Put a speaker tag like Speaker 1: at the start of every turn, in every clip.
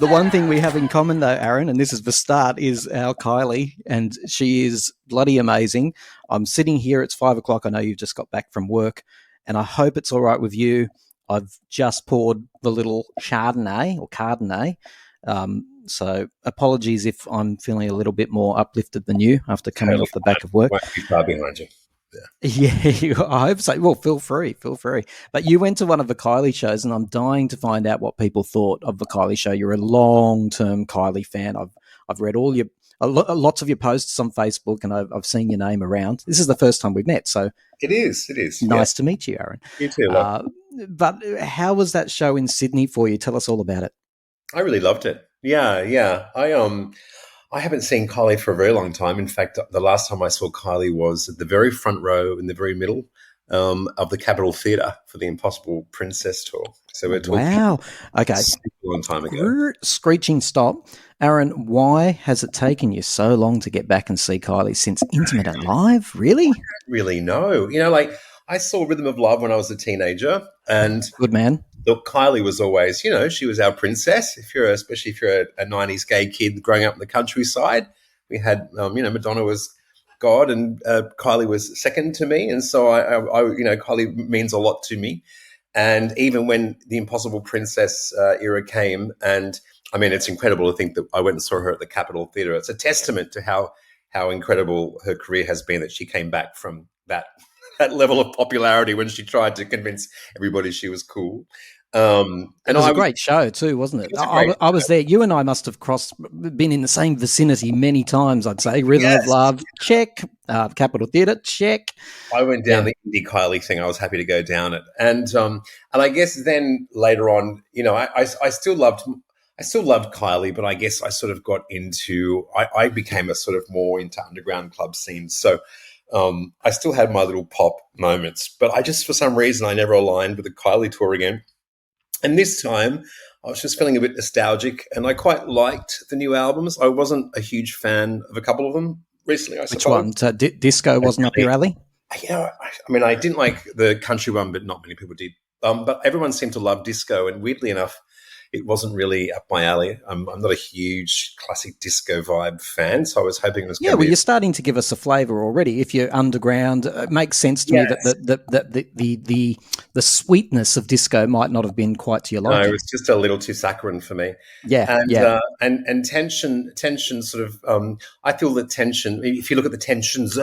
Speaker 1: The one thing we have in common, though, Aaron, and this is the start, is our Kylie, and she is bloody amazing. I'm sitting here. It's 5 o'clock. I know you've just got back from work, and I hope it's all right with you. I've just poured the little Chardonnay or Cardonet. So apologies if I'm feeling a little bit more uplifted than you after coming off the back of work.
Speaker 2: Won't be far behind you.
Speaker 1: Yeah, I hope so. Well, feel free. But you went to one of the Kylie shows, and I'm dying to find out what people thought of the Kylie show. You're a long-term Kylie fan. I've read all your lots of your posts on Facebook, and I've seen your name around. This is the first time we've met, so
Speaker 2: it is.
Speaker 1: Nice to meet you, Aaron.
Speaker 2: You too.
Speaker 1: But how was that show in Sydney for you? Tell us all about it.
Speaker 2: I really loved it. Yeah. I haven't seen Kylie for a very long time. In fact, the last time I saw Kylie was at the very front row in the very middle of the Capitol Theatre for the Impossible Princess tour. So we're talking
Speaker 1: okay,
Speaker 2: a long time ago.
Speaker 1: Screeching stop. Aaron, why has it taken you so long to get back and see Kylie since Intimate and Live? Really?
Speaker 2: I don't really know. I saw Rhythm of Love when I was a teenager, and
Speaker 1: good man.
Speaker 2: Look, Kylie was always, she was our princess. Especially if you're a 90s gay kid growing up in the countryside, we had, Madonna was God, and Kylie was second to me. And so Kylie means a lot to me. And even when the Impossible Princess era came, and I mean, it's incredible to think that I went and saw her at the Capitol Theatre. It's a testament to how incredible her career has been that she came back from that level of popularity when she tried to convince everybody she was cool.
Speaker 1: And it was a great show too, wasn't it? I was there. You and I must have been in the same vicinity many times, I'd say. Rhythm of Love, check. Capitol Theatre, check.
Speaker 2: I went down the indie Kylie thing. I was happy to go down it. And I guess then later on, I still loved Kylie, but I guess I sort of got into, I became a sort of more into underground club scenes. So I still had my little pop moments, but I just, for some reason, I never aligned with the Kylie tour again. And this time I was just feeling a bit nostalgic, and I quite liked the new albums. I wasn't a huge fan of a couple of them recently, I suppose.
Speaker 1: Which one? So Disco wasn't up your alley?
Speaker 2: I didn't like the country one, but not many people did. But everyone seemed to love disco, and weirdly enough, it wasn't really up my alley. I'm not a huge classic disco vibe fan, so I was hoping it was going to be...
Speaker 1: you're starting to give us a flavour already. If you're underground, it makes sense to me that the sweetness of disco might not have been quite to your liking.
Speaker 2: No, it was just a little too saccharine for me. And tension sort of... I feel that tension, if you look at the tensions...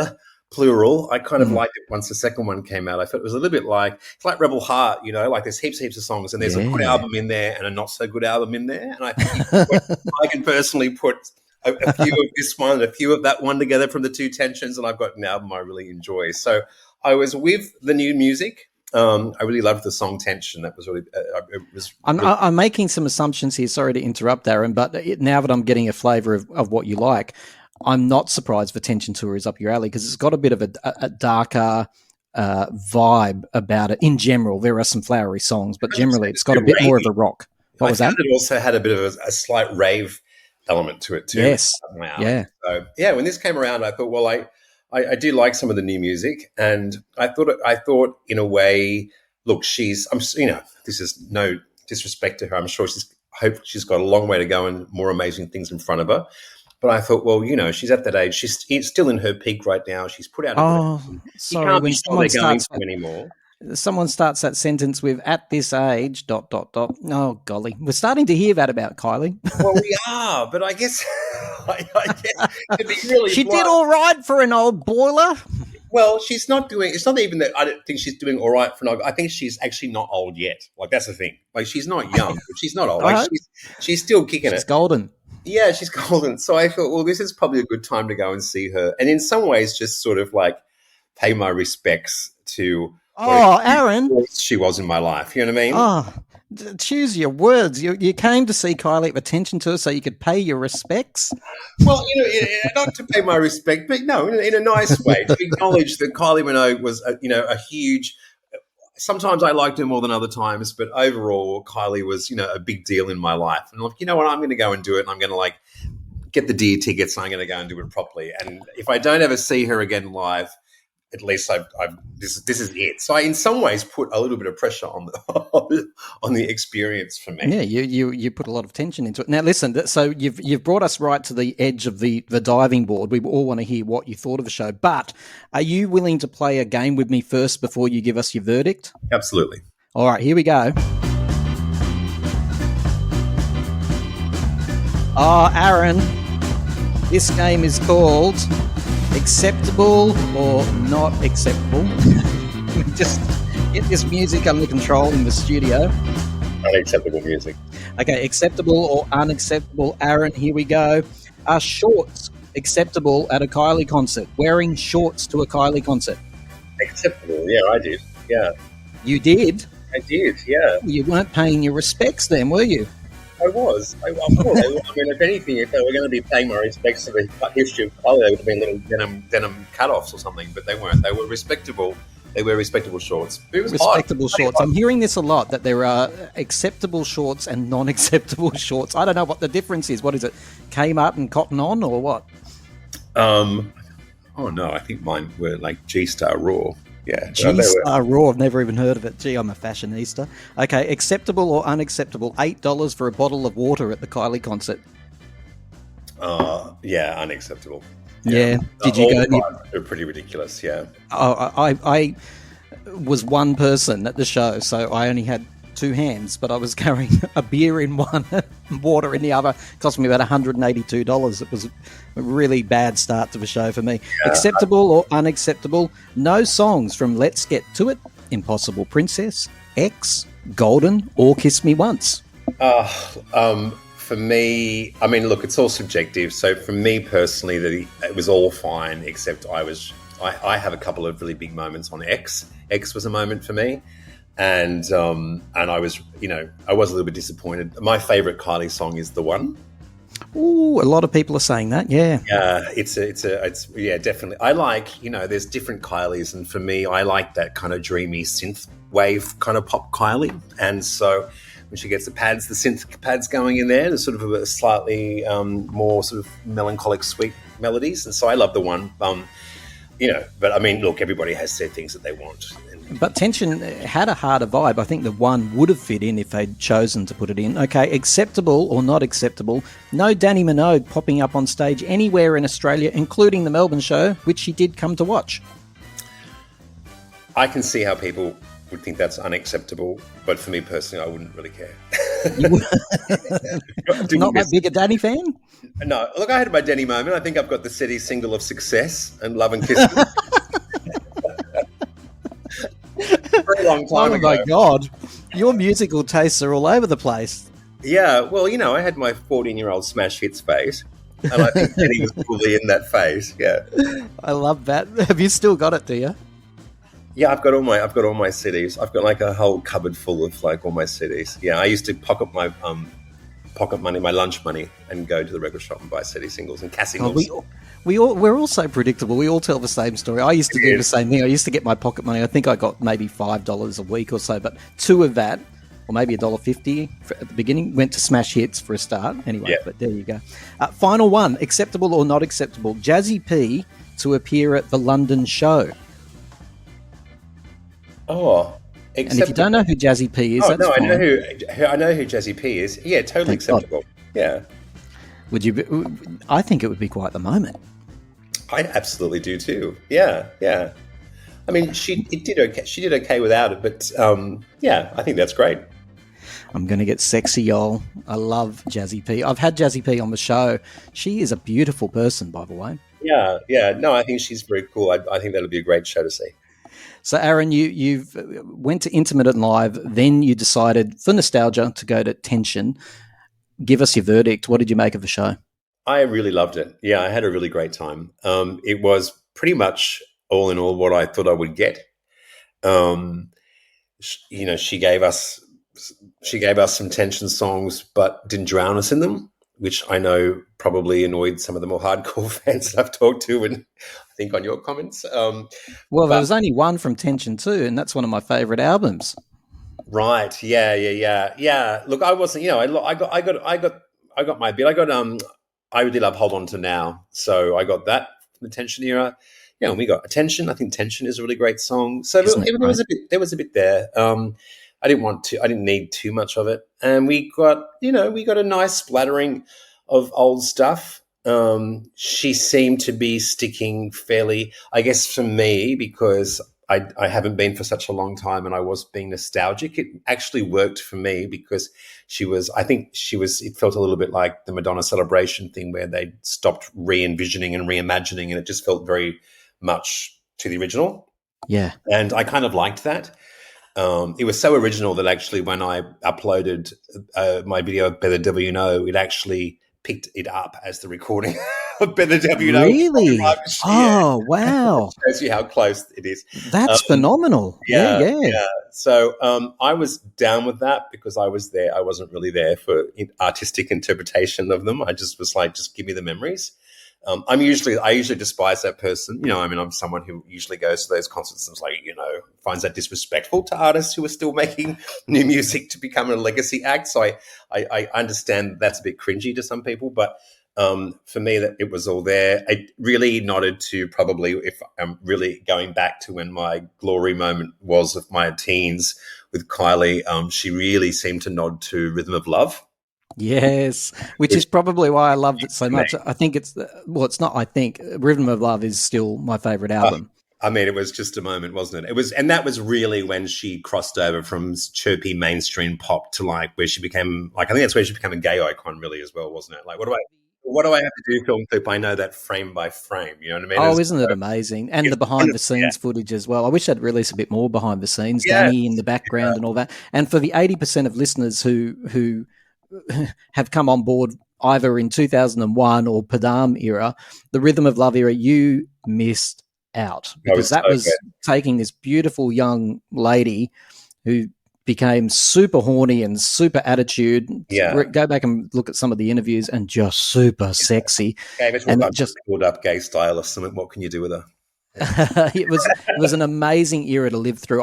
Speaker 2: plural. I kind of liked it once the second one came out. I felt it was a little bit it's like Rebel Heart, like there's heaps of songs, and there's a good album in there and a not so good album in there. And I think I can personally put a few of this one and a few of that one together from the two tensions, and I've got an album I really enjoy. So I was with the new music. I really loved the song Tension. That was really...
Speaker 1: I'm making some assumptions here. Sorry to interrupt, Aaron, but now that I'm getting a flavour of what you like, I'm not surprised the Tension tour is up your alley, because it's got a bit of a darker vibe about it. In general, there are some flowery songs, but generally it's got a bit more of a rock. What was that?
Speaker 2: It also had a bit of a slight rave element to it too.
Speaker 1: Yes.
Speaker 2: Yeah. So when this came around, I thought, well, I do like some of the new music, and I thought in a way, look, this is no disrespect to her. I'm sure she's got a long way to go and more amazing things in front of her. But I thought, well, she's at that age. She's still in her peak right now. She's put out.
Speaker 1: Sorry, when someone starts
Speaker 2: anymore.
Speaker 1: Someone starts that sentence with "at this age." ... Oh golly, we're starting to hear that about Kylie.
Speaker 2: Well, we are, but I guess, to be really
Speaker 1: she did all right for an old boiler.
Speaker 2: Well, she's not doing. It's not even that I don't think she's doing all right for an old. I think she's actually not old yet. Like, that's the thing. Like, she's not young, but she's not old. Like, she's still kicking it.
Speaker 1: She's golden.
Speaker 2: Yeah, she's golden. So I thought, well, this is probably a good time to go and see her, and in some ways, just sort of like pay my respects to.
Speaker 1: Aaron,
Speaker 2: she was in my life. You know what I mean?
Speaker 1: Oh, choose your words. You came to see Kylie at the Tension tour so you could pay your respects.
Speaker 2: Well, not to pay my respect, but no, in a nice way, to acknowledge that Kylie Minogue was, a huge. Sometimes I liked her more than other times, but overall, Kylie was, a big deal in my life. And I'm like, you know what? I'm going to go and do it, and I'm going to get the dear tickets, and I'm going to go and do it properly. And if I don't ever see her again live, at least this is it. So I, in some ways, put a little bit of pressure on the on the experience for me.
Speaker 1: Yeah, you put a lot of tension into it. Now, listen. So you've brought us right to the edge of the diving board. We all want to hear what you thought of the show. But are you willing to play a game with me first before you give us your verdict?
Speaker 2: Absolutely.
Speaker 1: All right, here we go. Oh, Aaron, this game is called Acceptable or Not Acceptable. Just get this music under control in the studio.
Speaker 2: Unacceptable music.
Speaker 1: Okay, acceptable or unacceptable. Aaron, here we go. Are shorts acceptable at a Kylie concert? Wearing shorts to a Kylie concert?
Speaker 2: Acceptable, yeah, I did. Yeah.
Speaker 1: You did?
Speaker 2: I did, yeah.
Speaker 1: You weren't paying your respects then, were you?
Speaker 2: I was. I mean, if anything, if they were going to be paying my respects to the history of Kylie, they would have been little denim cut-offs or something, but they weren't. They were respectable. They wear respectable shorts. It was
Speaker 1: respectable
Speaker 2: hot.
Speaker 1: Shorts. I'm hearing this a lot, that there are acceptable shorts and non-acceptable shorts. I don't know what the difference is. What is it? Kmart and Cotton On or what?
Speaker 2: Oh, no. I think mine were like G-Star Raw. Yeah.
Speaker 1: G-Star Raw. I've never even heard of it. Gee, I'm a fashionista. Okay, acceptable or unacceptable? $8 for a bottle of water at the Kylie concert.
Speaker 2: Yeah, unacceptable.
Speaker 1: Yeah. Did you go?
Speaker 2: They're pretty ridiculous. Yeah.
Speaker 1: I was one person at the show, so I only had two hands, but I was carrying a beer in one, water in the other. It cost me about $182. It was a really bad start to the show for me. Yeah. Acceptable or unacceptable? No songs from Let's Get To It, Impossible Princess, X, Golden, or Kiss Me Once.
Speaker 2: For me, I mean, look, it's all subjective. So for me personally, it was all fine, except I have a couple of really big moments on X. X was a moment for me. And I was, I was a little bit disappointed. My favorite Kylie song is The One.
Speaker 1: Ooh, a lot of people are saying that. Yeah.
Speaker 2: Yeah, it's definitely. I like, there's different Kylies, and for me, I like that kind of dreamy synth wave kind of pop Kylie. And so when she gets the synth pads going in there, there's sort of a slightly more sort of melancholic, sweet melodies. And so I love The One. But I mean, look, everybody has their things that they want.
Speaker 1: But Tension had a harder vibe. I think The One would have fit in if they'd chosen to put it in. Okay, acceptable or not acceptable? No Danny Minogue popping up on stage anywhere in Australia, including the Melbourne show, which she did come to watch.
Speaker 2: I can see how people would think that's unacceptable, but for me personally, I wouldn't really care.
Speaker 1: Not that big a Danny fan?
Speaker 2: No, look, I had my Danny moment. I think I've got the city single of Success and Love and Kisses. Very long time ago.
Speaker 1: Oh my God, your musical tastes are all over the place.
Speaker 2: Yeah, well, I had my 14-year-old smash hits phase, and I think Danny was probably in that phase. Yeah,
Speaker 1: I love that. Have you still got it? Do you?
Speaker 2: Yeah, I've got all my CDs. I've got like a whole cupboard full of like all my CDs. Yeah, I used to pocket my pocket money, my lunch money, and go to the record shop and buy CD singles and cash singles.
Speaker 1: We're all so predictable. We all tell the same story. I used to do the same thing. I used to get my pocket money. I think I got maybe $5 a week or so, but two of that, or maybe $1.50 at the beginning, went to smash hits for a start. Anyway, But there you go. Final one, acceptable or not acceptable? Jazzy P to appear at the London show.
Speaker 2: Oh, acceptable.
Speaker 1: And if you don't know who Jazzy P is, that's fine.
Speaker 2: I know who Jazzy P is. Yeah, totally acceptable. Yeah.
Speaker 1: Would you? I think it would be quite the moment.
Speaker 2: I absolutely do too. Yeah. I mean, she did okay. She did okay without it, but I think that's great.
Speaker 1: I'm going to get sexy, y'all. I love Jazzy P. I've had Jazzy P on the show. She is a beautiful person, by the way.
Speaker 2: Yeah. No, I think she's very cool. I think that'll be a great show to see.
Speaker 1: So, Aaron, you've went to Intermittent Live, then you decided, for nostalgia, to go to Tension. Give us your verdict. What did you make of the show?
Speaker 2: I really loved it. Yeah, I had a really great time. It was pretty much all in all what I thought I would get. She gave us some Tension songs, but didn't drown us in them, which I know probably annoyed some of the more hardcore fans that I've talked to, and I think on your comments.
Speaker 1: There was only one from Tension too, and that's one of my favourite albums.
Speaker 2: Right? Yeah. Look, I wasn't. I got my bit. I really love Hold On To Now, so I got that from the Tension era. Yeah, and we got Attention. I think Tension is a really great song. So
Speaker 1: Isn't it
Speaker 2: there was a bit. There was a bit there. I didn't need too much of it, and we got a nice splattering of old stuff. She seemed to be sticking fairly, I guess, for me, because I haven't been for such a long time, and I was being nostalgic. It actually worked for me because I think she was. It felt a little bit like the Madonna Celebration thing, where they stopped re-envisioning and reimagining, and it just felt very much to the original.
Speaker 1: Yeah.
Speaker 2: And I kind of liked that. It was so original that actually when I uploaded my video of Better W Know, it actually picked it up as the recording of Better W Know.
Speaker 1: Really? Oh, wow.
Speaker 2: It shows you how close it is.
Speaker 1: That's phenomenal. Yeah.
Speaker 2: So I was down with that because I was there. I wasn't really there for artistic interpretation of them. I just was like, just give me the memories. I usually despise that person. I'm someone who usually goes to those concerts and is like, finds that disrespectful to artists who are still making new music to become a legacy act. So I understand that's a bit cringy to some people, but for me, that it was all there. It really nodded to probably, if I'm really going back to when my glory moment was of my teens with Kylie, she really seemed to nod to Rhythm of Love.
Speaker 1: Yes, which is probably why I loved it so much. I think Rhythm of Love is still my favorite album.
Speaker 2: It was just a moment, wasn't it? And that was really when she crossed over from chirpy mainstream pop to like where she became I think that's where she became a gay icon really as well, wasn't it? Like, what do I have to do, film clip? I know that frame by frame. You know what I mean?
Speaker 1: Oh, isn't it amazing? And the behind the scenes footage as well. I wish they'd release a bit more behind the scenes, Danny in the background and all that. And for the 80% of listeners who have come on board either in 2001 or Padam era, the Rhythm of Love era, you missed out because that was taking this beautiful young lady who became super horny and super attitude. Yeah. Go back and look at some of the interviews and just super sexy.
Speaker 2: And just build up gay style or something. What can you do with her?
Speaker 1: Yeah. It was an amazing era to live through.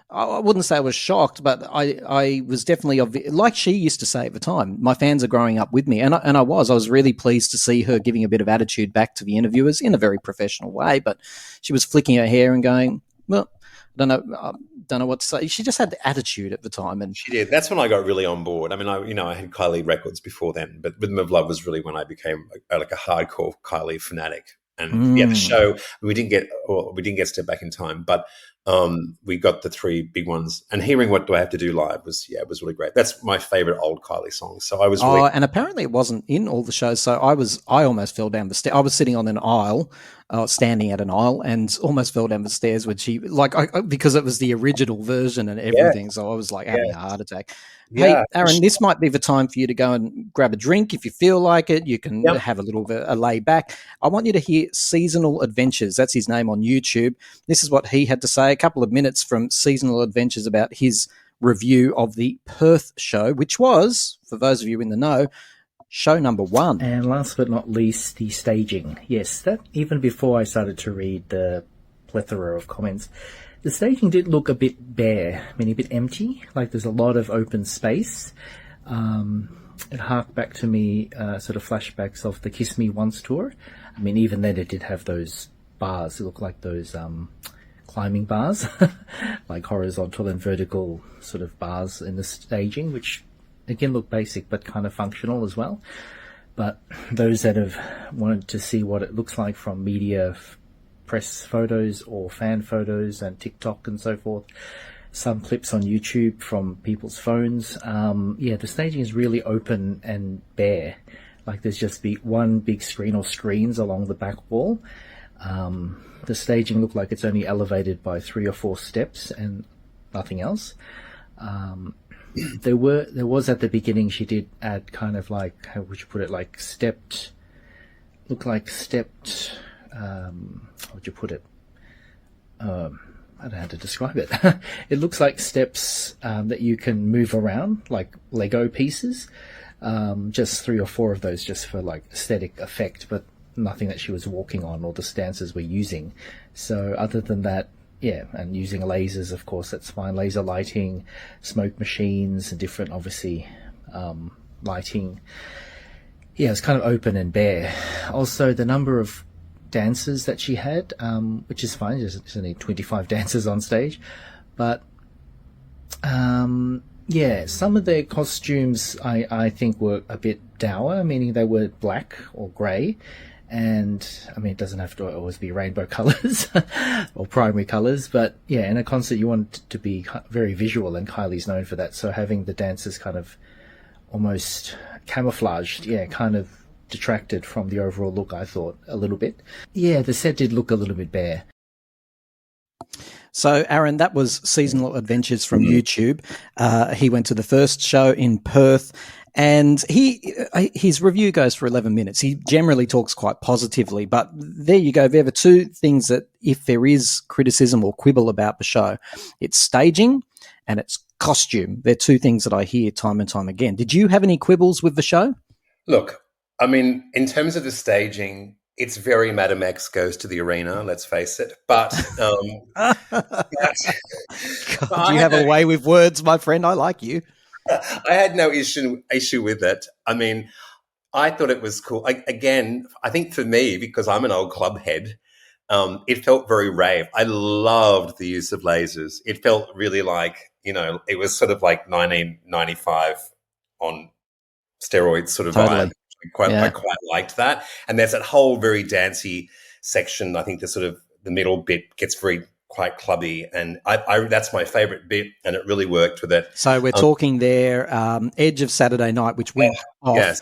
Speaker 1: I wouldn't say I was shocked, but I was definitely like she used to say at the time. My fans are growing up with me, and I was really pleased to see her giving a bit of attitude back to the interviewers in a very professional way. But she was flicking her hair and going, "Well, I don't know what to say." She just had the attitude at the time, and
Speaker 2: she did. That's when I got really on board. I had Kylie records before then, but Rhythm of Love was really when I became like a hardcore Kylie fanatic. And the show we didn't get Step Back in Time, but we got the three big ones. And hearing What Do I Have to Do live was really great. That's my favorite old Kylie song. So I was
Speaker 1: and apparently it wasn't in all the shows. So I almost fell down the stairs. I was sitting on an aisle, standing at an aisle, and almost fell down the stairs when she because it was the original version and everything. Yeah. So I was like having a heart attack. Yeah. Hey, Aaron, this might be the time for you to go and grab a drink if you feel like it. You can have a little bit a lay back. I want you to hear Seasonal Adventures. That's his name on YouTube. This is what he had to say, a couple of minutes from Seasonal Adventures about his review of the Perth show, which was, for those of you in the know, show number 1.
Speaker 3: And last but not least, the staging. Yes, that even before I started to read the plethora of comments, the staging did look a bit bare, a bit empty, like there's a lot of open space. It harked back to me sort of flashbacks of the Kiss Me Once tour. Even then it did have those bars. It looked like those climbing bars, like horizontal and vertical sort of bars in the staging, which again look basic but kind of functional as well. But those that have wanted to see what it looks like from media press photos or fan photos and TikTok and so forth, some clips on YouTube from people's phones. The staging is really open and bare. Like there's just one big screen or screens along the back wall. The staging looked like it's only elevated by 3 or 4 steps and nothing else. There was at the beginning, she did add kind of like, how would you put it, like stepped, how would you put it? I don't know how to describe it. It looks like steps that you can move around, like Lego pieces. Just 3 or 4 of those just for like aesthetic effect, but nothing that she was walking on or the stances we're using. So other than that, and using lasers, of course, that's fine. Laser lighting, smoke machines, and different, obviously, lighting. Yeah, it's kind of open and bare. Also, the number of dancers that she had, which is fine. There's only 25 dancers on stage. But, yeah, some of their costumes I think were a bit dour, meaning they were black or grey. And, I mean, it doesn't have to always be rainbow colours or primary colours. But, yeah, in a concert you want it to be very visual, and Kylie's known for that. So having the dancers kind of almost camouflaged, yeah, kind of detracted from the overall look, I thought, a little bit. Yeah, the set did look a little bit bare.
Speaker 1: So, Aaron, that was Seasonal Adventures from YouTube. He went to the first show in Perth, and his review goes for 11 minutes. He generally talks quite positively, but there you go. There are two things that, if there is criticism or quibble about the show, it's staging and it's costume. They're two things that I hear time and time again. Did you have any quibbles with the show?
Speaker 2: Look, I mean, in terms of the staging, it's very Madam X goes to the arena, let's face it. But
Speaker 1: God, you have a way with words, my friend. I like you.
Speaker 2: I had no issue with it. I mean, I thought it was cool. Again, I think for me, because I'm an old club head, it felt very rave. I loved the use of lasers. It felt really like, it was sort of like 1995 on steroids sort of
Speaker 1: Totally.
Speaker 2: vibe. I quite liked that. And there's that whole very dancey section. I think the middle bit gets quite clubby, and I that's my favourite bit, and it really worked with it.
Speaker 1: So we're talking there, Edge of Saturday Night, which went off,
Speaker 2: yes,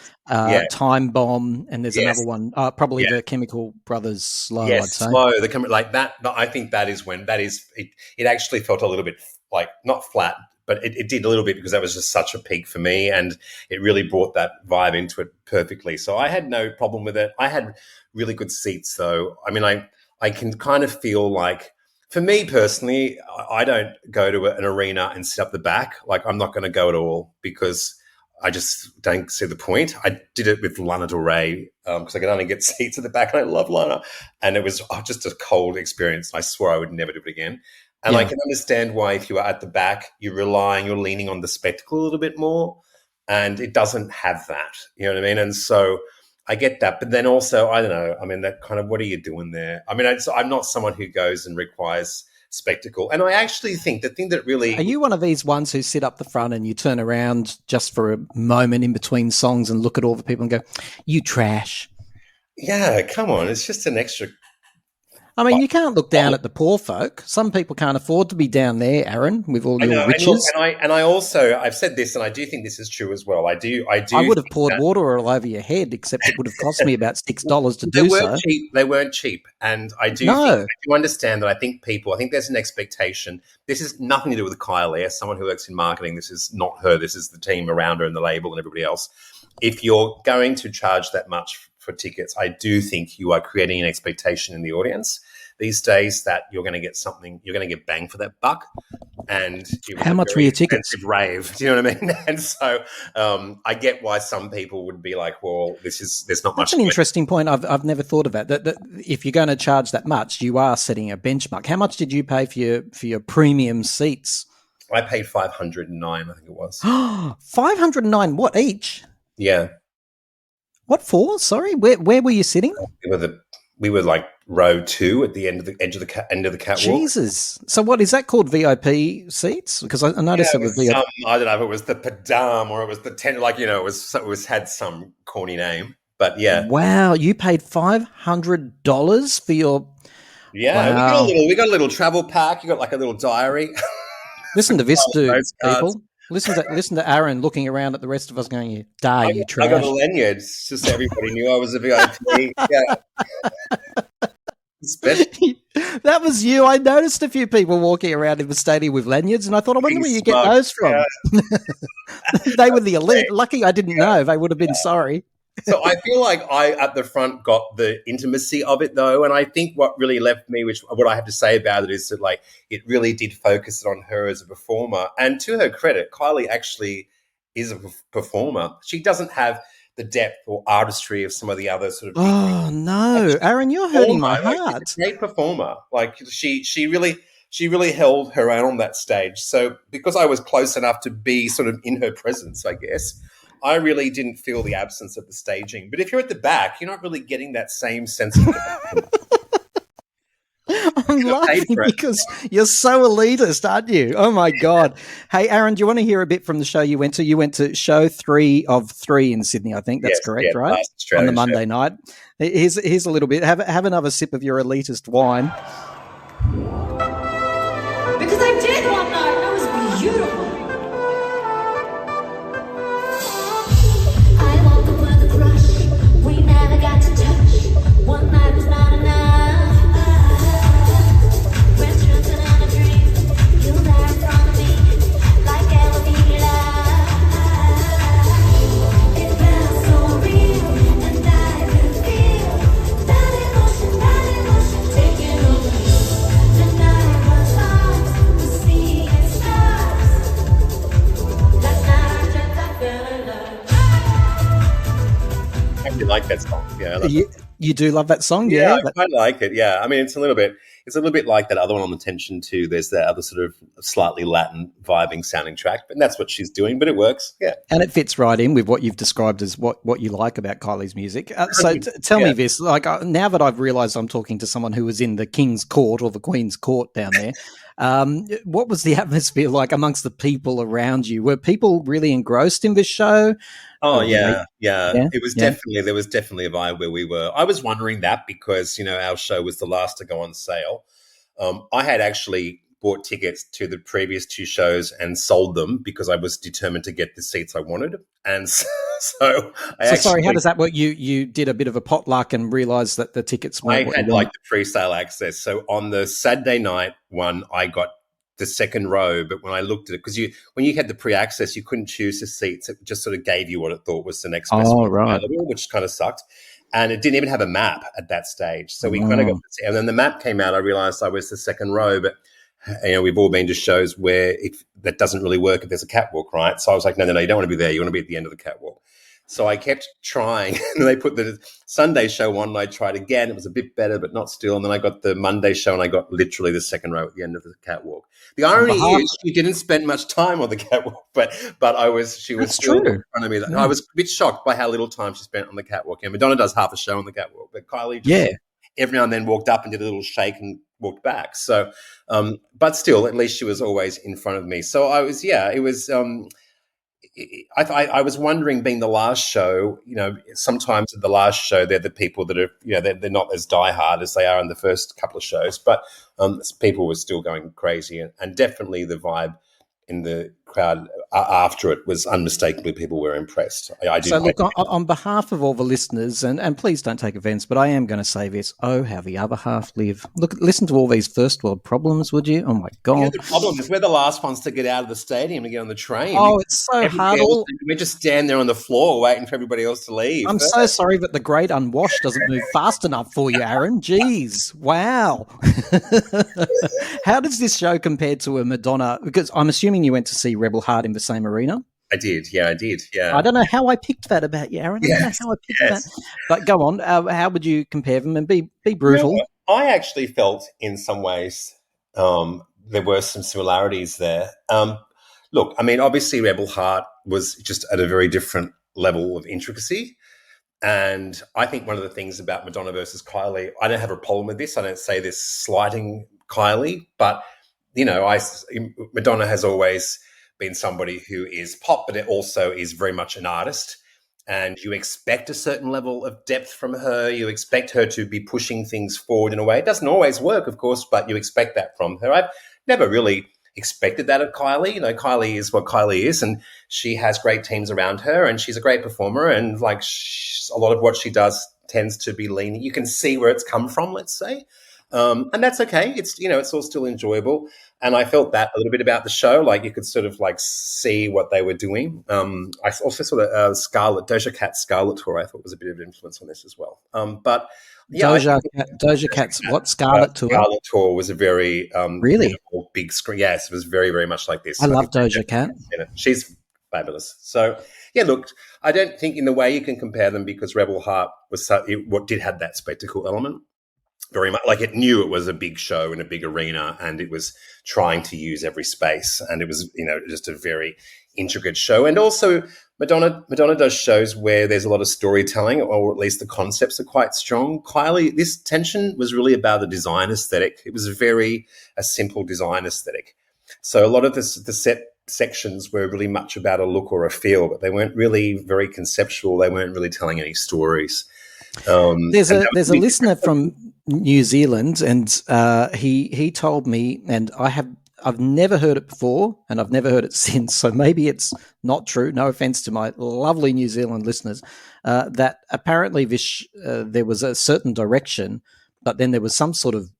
Speaker 1: Time Bomb, and there's another one, probably the Chemical Brothers Slow, I'd say.
Speaker 2: Slow, like that. I think that is when it actually felt a little bit like, not flat, but it did a little bit, because that was just such a peak for me, and it really brought that vibe into it perfectly. So I had no problem with it. I had really good seats, though. I mean, I can kind of feel like, for me personally, I don't go to an arena and sit up the back. Like, I'm not going to go at all, because I just don't see the point. I did it with Lana Del Rey because I could only get seats at the back, and I love Lana. And it was just a cold experience. I swore I would never do it again. And I can understand why, if you are at the back, you're leaning on the spectacle a little bit more, and it doesn't have that. You know what I mean? And so I get that. But then also, I don't know, I mean, that kind of, what are you doing there? I mean, I'm not someone who goes and requires spectacle. And I actually think the thing that really...
Speaker 1: Are you one of these ones who sit up the front and you turn around just for a moment in between songs and look at all the people and go, you trash?
Speaker 2: Yeah, come on. It's just an extra...
Speaker 1: I mean, you can't look down at the poor folk. Some people can't afford to be down there, Aaron, with all your riches.
Speaker 2: And I also, I've said this, and I do think this is true as well. I would
Speaker 1: have poured water all over your head, except it would have cost me about $6 to do so.
Speaker 2: They weren't cheap. And I do understand that. I think there's an expectation. This is nothing to do with Kylie. As someone who works in marketing, this is not her. This is the team around her and the label and everybody else. If you're going to charge that much for tickets, I do think you are creating an expectation in the audience these days that you're going to get something, you're going to get bang for that buck. And
Speaker 1: how much were your tickets?
Speaker 2: Rave, do you know what I mean? And so I get why some people would be like, well, there's not much.
Speaker 1: That's an interesting point. I've never thought of that. That if you're going to charge that much, you are setting a benchmark. How much did you pay for your premium seats?
Speaker 2: I paid $509, I think it was.
Speaker 1: $509, what each?
Speaker 2: Yeah.
Speaker 1: What for? Sorry, where were you sitting?
Speaker 2: We were like row 2 at the end of the catwalk.
Speaker 1: Jesus! So what is that called? VIP seats? Because I noticed it was VIP.
Speaker 2: I don't know if it was the Padam or it was the 10. Like, it was had some corny name, but yeah.
Speaker 1: Wow, you paid $500 for your.
Speaker 2: Yeah, wow. We got a little travel pack. You got like a little diary.
Speaker 1: Listen to this dude, people. Listen to Aaron looking around at the rest of us going, you trash.
Speaker 2: I got a lanyard just so everybody knew I was a VIP. Yeah.
Speaker 1: That was you. I noticed a few people walking around in the stadium with lanyards, and I thought, I wonder where you get those from. Yeah. They were the elite. Lucky I didn't know. They would have been sorry.
Speaker 2: So I feel like I, at the front, got the intimacy of it, though. And I think what really left me, what I have to say about it is that, like, it really did focus on her as a performer. And to her credit, Kylie actually is a performer. She doesn't have the depth or artistry of some of the other sort of...
Speaker 1: Oh, no. Aaron, you're hurting my heart.
Speaker 2: She's a great performer. Like, she really held her own on that stage. So because I was close enough to be sort of in her presence, I guess, I really didn't feel the absence of the staging. But if you're at the back, you're not really getting that same sense of
Speaker 1: I'm laughing because you're so elitist, aren't you? Oh my God. Hey, Aaron, do you want to hear a bit from the show you went to? You went to show 3 of 3 in Sydney, I think that's correct, right? On the Monday night. Here's a little bit. Have another sip of your elitist wine.
Speaker 4: Because I did one night. That was beautiful. I woke up with a crush. We never got to touch. One night was not enough.
Speaker 2: Like that song,
Speaker 1: you do love that song,
Speaker 2: I quite like it. Yeah, I mean, it's a little bit like that other one on the Tension too. There's that other sort of slightly Latin vibing sounding track, but that's what she's doing. But it works, yeah,
Speaker 1: and it fits right in with what you've described as what you like about Kylie's music. So tell me this: like now that I've realised I'm talking to someone who was in the King's Court or the Queen's Court down there. What was the atmosphere like amongst the people around you? Were people really engrossed in this show?
Speaker 2: Oh yeah. It was definitely, there was definitely a vibe where we were. I was wondering that because, our show was the last to go on sale. I had actually bought tickets to the previous 2 shows and sold them because I was determined to get the seats I wanted. And so
Speaker 1: sorry, how does that work? You did a bit of a potluck and realized that the tickets weren't
Speaker 2: I had like the pre-sale access. So on the Saturday night one, I got the second row, but when I looked at it, because when you had the pre-access, you couldn't choose the seats. It just sort of gave you what it thought was the next best available, which kind of sucked. And it didn't even have a map at that stage. So we kind of got – and then the map came out. I realized I was the second row, but we've all been to shows where that doesn't really work if there's a catwalk, right? So I was like, no, you don't want to be there. You want to be at the end of the catwalk. So I kept trying, and they put the Sunday show on, and I tried again. It was a bit better, but not still. And then I got the Monday show, and I got literally the second row at the end of the catwalk. The irony is she didn't spend much time on the catwalk, but she was still in front of me. I was a bit shocked by how little time she spent on the catwalk. And Madonna does half a show on the catwalk, but Kylie just every now and then walked up and did a little shake and walked back. So, but still, at least she was always in front of me. So I was, it was. I was wondering, being the last show, sometimes at the last show, they're the people that are, they're not as diehard as they are in the first couple of shows, but people were still going crazy, and definitely the vibe in the crowd after it was unmistakably people were impressed.
Speaker 1: So look, on behalf of all the listeners, and please don't take offence, but I am going to say this, oh, how the other half live. Look, listen to all these first world problems, would you? Oh my God.
Speaker 2: Yeah, the problem is we're the last ones to get out of the stadium to get on the train.
Speaker 1: Oh, it's so hard.
Speaker 2: We just stand there on the floor waiting for everybody else to leave.
Speaker 1: I'm so sorry, but the Great Unwashed doesn't move fast enough for you, Aaron. Jeez. Wow. How does this show compare to a Madonna? Because I'm assuming you went to see Rebel Heart in the same arena.
Speaker 2: I did. Yeah, I did. Yeah.
Speaker 1: I don't know how I picked that about you, Aaron. I don't know how I picked that. But go on. How would you compare them and be brutal?
Speaker 2: I actually felt in some ways there were some similarities there. Look, I mean, obviously Rebel Heart was just at a very different level of intricacy. And I think one of the things about Madonna versus Kylie, I don't have a problem with this. I don't say this slighting Kylie, but, Madonna has always been somebody who is pop, but it also is very much an artist. And you expect a certain level of depth from her. You expect her to be pushing things forward in a way. It doesn't always work, of course, but you expect that from her. I've never really expected that of Kylie. Kylie is what Kylie is, and she has great teams around her, and she's a great performer. And a lot of what she does tends to be lean. You can see where it's come from, let's say. And that's okay. It's, it's all still enjoyable. And I felt that a little bit about the show. Like you could sort of see what they were doing. I also saw the Doja Cat Scarlet Tour. I thought was a bit of influence on this as well. But yeah,
Speaker 1: Doja Cat's what Scarlet Tour?
Speaker 2: Scarlet Tour was a very
Speaker 1: really
Speaker 2: big screen. Yes, it was very, very much like this.
Speaker 1: I love Doja Cat.
Speaker 2: She's fabulous. So yeah, look, I don't think in the way you can compare them because Rebel Heart was what did have that spectacle element. very much like it knew it was a big show in a big arena, and it was trying to use every space, and it was just a very intricate show. And also Madonna does shows where there's a lot of storytelling, or at least the concepts are quite strong. Kylie, this tension was really about the design aesthetic. It was a simple design aesthetic. So a lot of the set sections were really much about a look or a feel, but they weren't really very conceptual. They weren't really telling any stories.
Speaker 1: There's a listener from New Zealand, and he told me, and I've never heard it before, and I've never heard it since. So maybe it's not true. No offense to my lovely New Zealand listeners, that apparently there was a certain direction, but then there was some sort of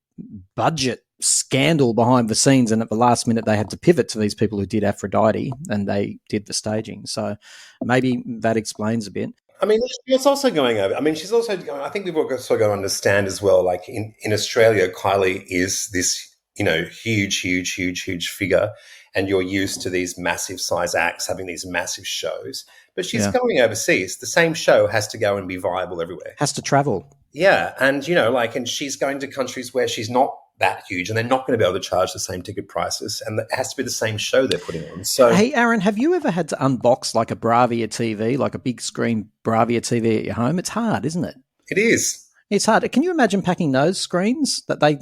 Speaker 1: budget scandal behind the scenes, and at the last minute they had to pivot to these people who did Aphrodite, and they did the staging. So maybe that explains a bit.
Speaker 2: I mean, it's also going over. I mean, she's also. I think we've also got to understand as well. Like in Australia, Kylie is this huge figure, and you're used to these massive size acts having these massive shows. But she's going overseas. The same show has to go and be viable everywhere.
Speaker 1: Has to travel.
Speaker 2: Yeah, and and she's going to countries where she's not that huge, and they're not going to be able to charge the same ticket prices, and it has to be the same show they're putting on. So,
Speaker 1: hey, Aaron, have you ever had to unbox like a Bravia TV, like a big screen Bravia TV at your home? It's hard, isn't it?
Speaker 2: It is.
Speaker 1: It's hard. Can you imagine packing those screens? I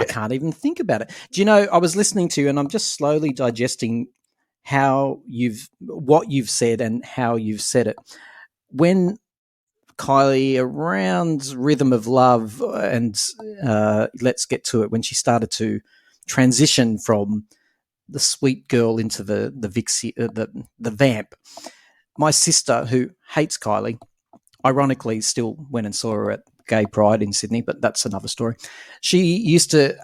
Speaker 1: can't even think about it. Do you know? I was listening to you, and I'm just slowly digesting what you've said and how you've said it. When Kylie, around Rhythm of Love and Let's Get to It, when she started to transition from the sweet girl into the Vixie, the vamp, my sister, who hates Kylie, ironically still went and saw her at Gay Pride in Sydney, but that's another story. She used to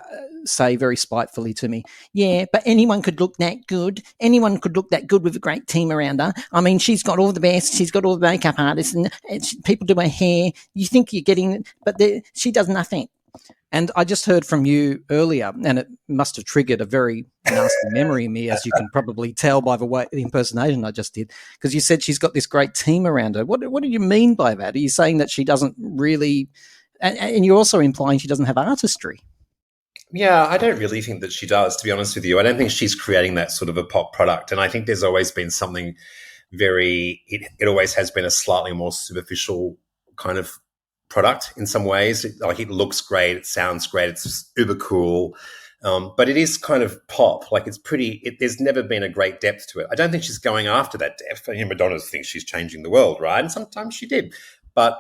Speaker 1: say very spitefully to me, yeah, but anyone could look that good. Anyone could look that good with a great team around her. I mean, she's got all the best. She's got all the makeup artists, and people do her hair. You think you're getting, but she does nothing. And I just heard from you earlier, and it must have triggered a very nasty memory in me, as you can probably tell by the impersonation I just did, because you said she's got this great team around her. What do you mean by that? Are you saying that she doesn't really, and you're also implying she doesn't have artistry?
Speaker 2: Yeah, I don't really think that she does, to be honest with you. I don't think she's creating that sort of a pop product. And I think there's always been something it always has been a slightly more superficial kind of product in some ways. It looks great, it sounds great, it's uber cool. But it is kind of pop. Like there's never been a great depth to it. I don't think she's going after that depth. Madonna thinks she's changing the world, right? And sometimes she did. But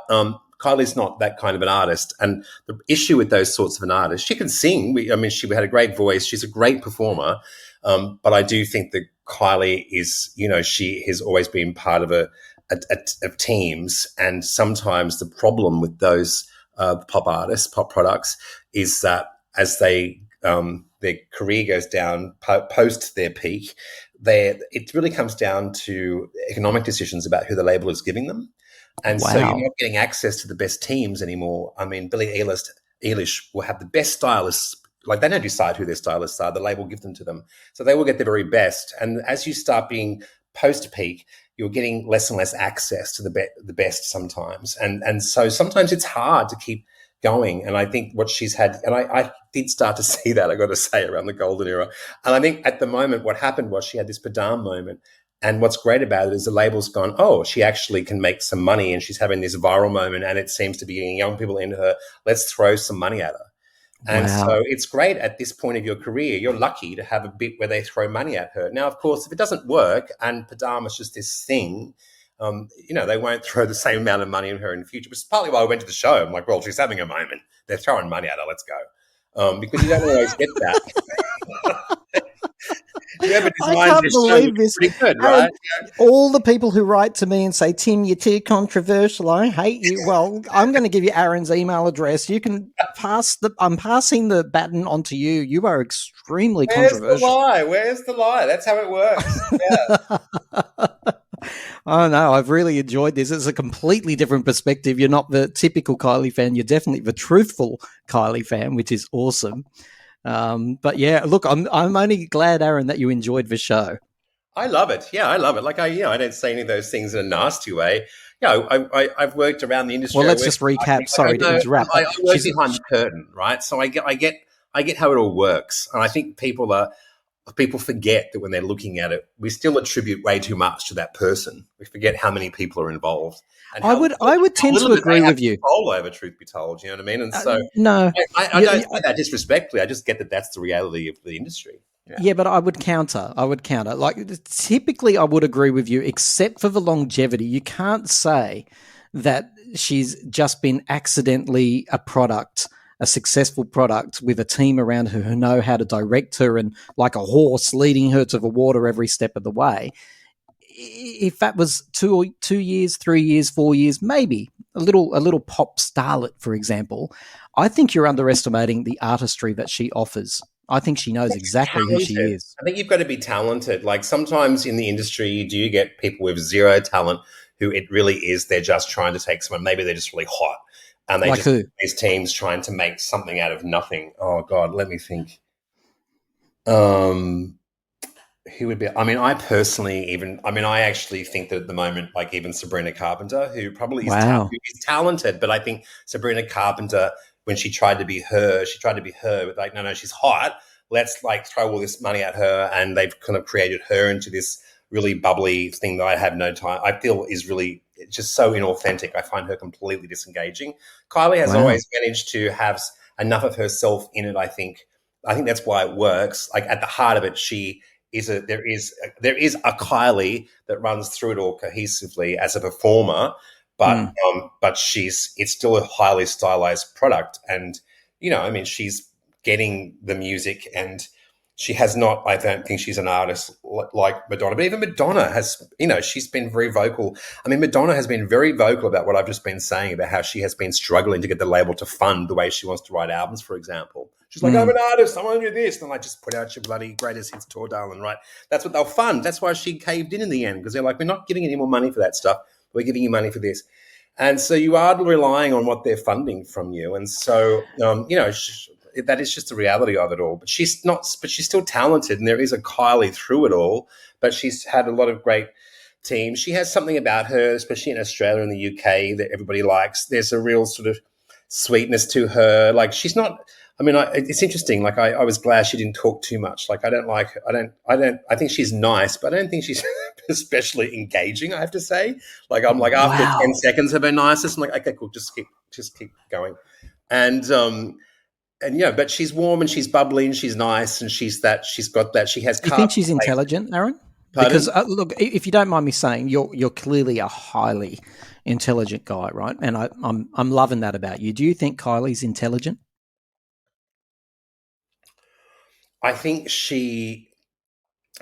Speaker 2: Kylie's not that kind of an artist. And the issue with those sorts of an artist, she can sing. She had a great voice. She's a great performer. But I do think that Kylie is, she has always been part of of teams. And sometimes the problem with those pop artists, pop products, is that as their career goes down post their peak, it really comes down to economic decisions about who the label is giving them. And so you're not getting access to the best teams anymore. I mean, Billie Eilish will have the best stylists. Like, they don't decide who their stylists are. The label will give them to them. So they will get the very best. And as you start being post-peak, you're getting less and less access to the best sometimes. And so sometimes it's hard to keep going. And I think what she's had, and I did start to see that, I got to say, around the golden era. And I think at the moment what happened was she had this Padam moment. And what's great about it is the label's gone, oh, she actually can make some money, and she's having this viral moment, and it seems to be getting young people into her. Let's throw some money at her. And so it's great at this point of your career. You're lucky to have a bit where they throw money at her. Now, of course, if it doesn't work and Padam is just this thing, they won't throw the same amount of money at her in the future, which is partly why I went to the show. I'm like, well, she's having a moment. They're throwing money at her. Let's go. Because you don't always get that.
Speaker 1: I can't believe this.
Speaker 2: Good, right?
Speaker 1: All the people who write to me and say, Tim, you're too controversial, I hate you. Well, I'm going to give you Aaron's email address. You can I'm passing the baton on to you. You are extremely controversial.
Speaker 2: Where's the lie? That's how it works. Yeah.
Speaker 1: Oh, no, I've really enjoyed this. It's a completely different perspective. You're not the typical Kylie fan. You're definitely the truthful Kylie fan, which is awesome. But yeah, look, I'm only glad, Aaron, that you enjoyed the show.
Speaker 2: I love it. Yeah, I love it. Like I don't say any of those things in a nasty way. I've worked around the industry.
Speaker 1: Well, let's just recap. Sorry to interrupt.
Speaker 2: I work behind the curtain, right? So I get how it all works, and I think people forget that when they're looking at it, we still attribute way too much to that person. We forget how many people are involved. And
Speaker 1: I would tend to agree with you.
Speaker 2: Control over, truth be told, you know what I mean? And so,
Speaker 1: no,
Speaker 2: I don't say that disrespectfully. I just get that that's the reality of the industry.
Speaker 1: Yeah, but I would counter. Like, typically, I would agree with you, except for the longevity. You can't say that she's just been accidentally a successful product with a team around her who know how to direct her and like a horse leading her to the water every step of the way. If that was 2 years, 3 years, 4 years, maybe a little pop starlet, for example, I think you're underestimating the artistry that she offers. I think she knows exactly who she is.
Speaker 2: I think you've got to be talented. Like sometimes in the industry, you get people with zero talent who it really is, they're just trying to take someone, maybe they're just really hot. And they
Speaker 1: like
Speaker 2: just,
Speaker 1: who?
Speaker 2: These teams trying to make something out of nothing. Oh God, let me think. Who would be? I mean, I actually think that at the moment, like even Sabrina Carpenter, who probably is, is talented, but I think Sabrina Carpenter, when she tried to be her, but like, no, she's hot. Let's like throw all this money at her. And they've kind of created her into this really bubbly thing that I have no time. I feel is really just so inauthentic. I find her completely disengaging. Kylie has always managed to have enough of herself in it. I think that's why it works. Like at the heart of it, there is a Kylie that runs through it all cohesively as a performer, but it's still a highly stylized product. And, she's getting the music and she has not, I don't think she's an artist like Madonna, but even Madonna has, she's been very vocal. I mean, Madonna has been very vocal about what I've just been saying about how she has been struggling to get the label to fund the way she wants to write albums, for example. She's like, I'm an artist, I want to do this. And I just put out your bloody greatest hits tour, darling, right? That's what they'll fund. That's why she caved in the end, because they're like, we're not giving any more money for that stuff. We're giving you money for this. And so you are relying on what they're funding from you. And so, that is just the reality of it all. But she's still talented, and there is a Kylie through it all. But she's had a lot of great teams. She has something about her, especially in Australia and the UK, that everybody likes. There's a real sort of sweetness to her. Like she's not. I mean, it's interesting. Like I was glad she didn't talk too much. Like I think she's nice, but I don't think she's especially engaging. I have to say. Like I'm like after 10 seconds of her niceness, I'm like, okay, cool, just keep going, and but she's warm and she's bubbly and she's nice and she's got that. She has.
Speaker 1: Do you think she's intelligent, Aaron?
Speaker 2: Pardon?
Speaker 1: Because look, if you don't mind me saying, you're clearly a highly intelligent guy, right? And I'm loving that about you. Do you think Kylie's intelligent?
Speaker 2: I think she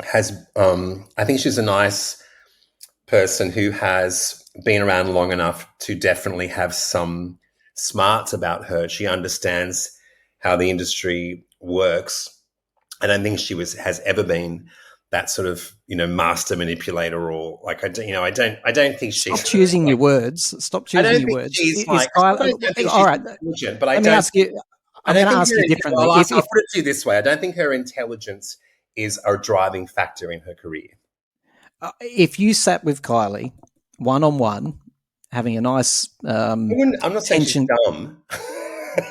Speaker 2: has. I think she's a nice person who has been around long enough to definitely have some smarts about her. She understands how the industry works. I don't think she has ever been that sort of master manipulator or like I don't think she's.
Speaker 1: Stop choosing your words. Stop choosing your words. All right,
Speaker 2: but
Speaker 1: let me ask you. I'm going to ask you differently.
Speaker 2: I'll put it to you this way. I don't think her intelligence is a driving factor in her career.
Speaker 1: If you sat with Kylie one-on-one, having a nice
Speaker 2: I'm not saying she's dumb.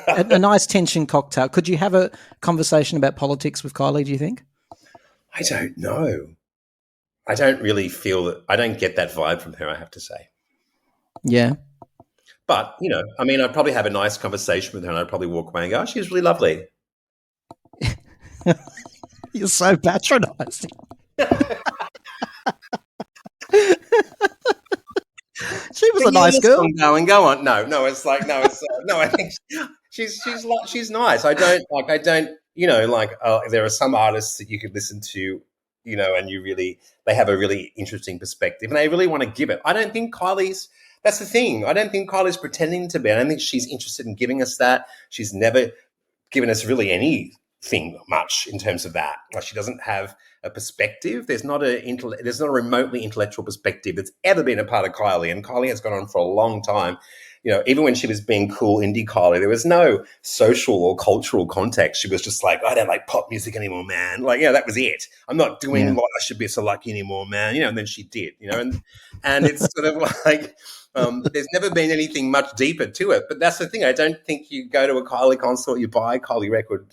Speaker 1: a nice tension cocktail, could you have a conversation about politics with Kylie, do you think?
Speaker 2: I don't know. I don't really feel that. I don't get that vibe from her, I have to say.
Speaker 1: Yeah.
Speaker 2: But, I'd probably have a nice conversation with her and I'd probably walk away and go, oh, she's really lovely.
Speaker 1: You're so patronising. She was a nice girl.
Speaker 2: Go on. No, it's like, no, I think she's nice. There are some artists that you could listen to, and they have a really interesting perspective and they really want to give it. I don't think that's the thing. I don't think Kylie's pretending to be. I don't think she's interested in giving us that. She's never given us really anything much in terms of that. Like she doesn't have a perspective. There's not a remotely intellectual perspective that's ever been a part of Kylie. And Kylie has gone on for a long time. Even when she was being cool indie Kylie, there was no social or cultural context. She was just like, I don't like pop music anymore, man. Like, that was it. I'm not doing what I should be so lucky anymore, man. And then she did, and it's sort of like, There's never been anything much deeper to it. But that's the thing. I don't think you go to a Kylie concert, you buy a Kylie record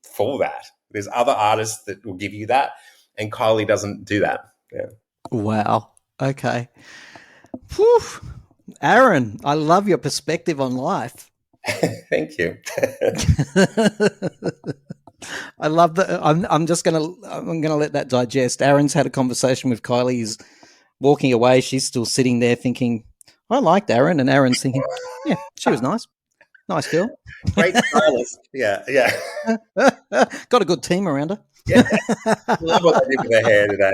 Speaker 2: for that. There's other artists that will give you that, and Kylie doesn't do that. Yeah.
Speaker 1: Wow. Okay. Whew. Aaron, I love your perspective on life.
Speaker 2: Thank you.
Speaker 1: I love that. I'm gonna let that digest. Aaron's had a conversation with Kylie. He's walking away. She's still sitting there thinking, I liked Aaron. And Aaron's thinking, yeah, she was nice. Nice girl.
Speaker 2: Great stylist. Yeah.
Speaker 1: Got a good team around her.
Speaker 2: Yeah. Love what they did with her hair today.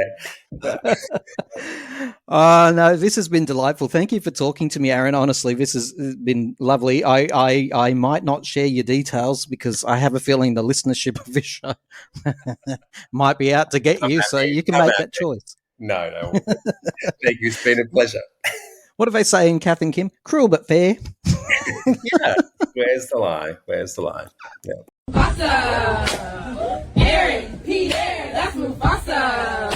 Speaker 1: No, this has been delightful. Thank you for talking to me, Aaron. Honestly, this has been lovely. I might not share your details because I have a feeling the listenership of this show might be out to get you, so you can make that choice.
Speaker 2: No. Thank you. It's been a pleasure.
Speaker 1: What do they say in Kath and Kim? Cruel but fair.
Speaker 2: Yeah. Where's the lie? Yeah.
Speaker 5: Mufasa! Aaron, Pierre, that's Mufasa!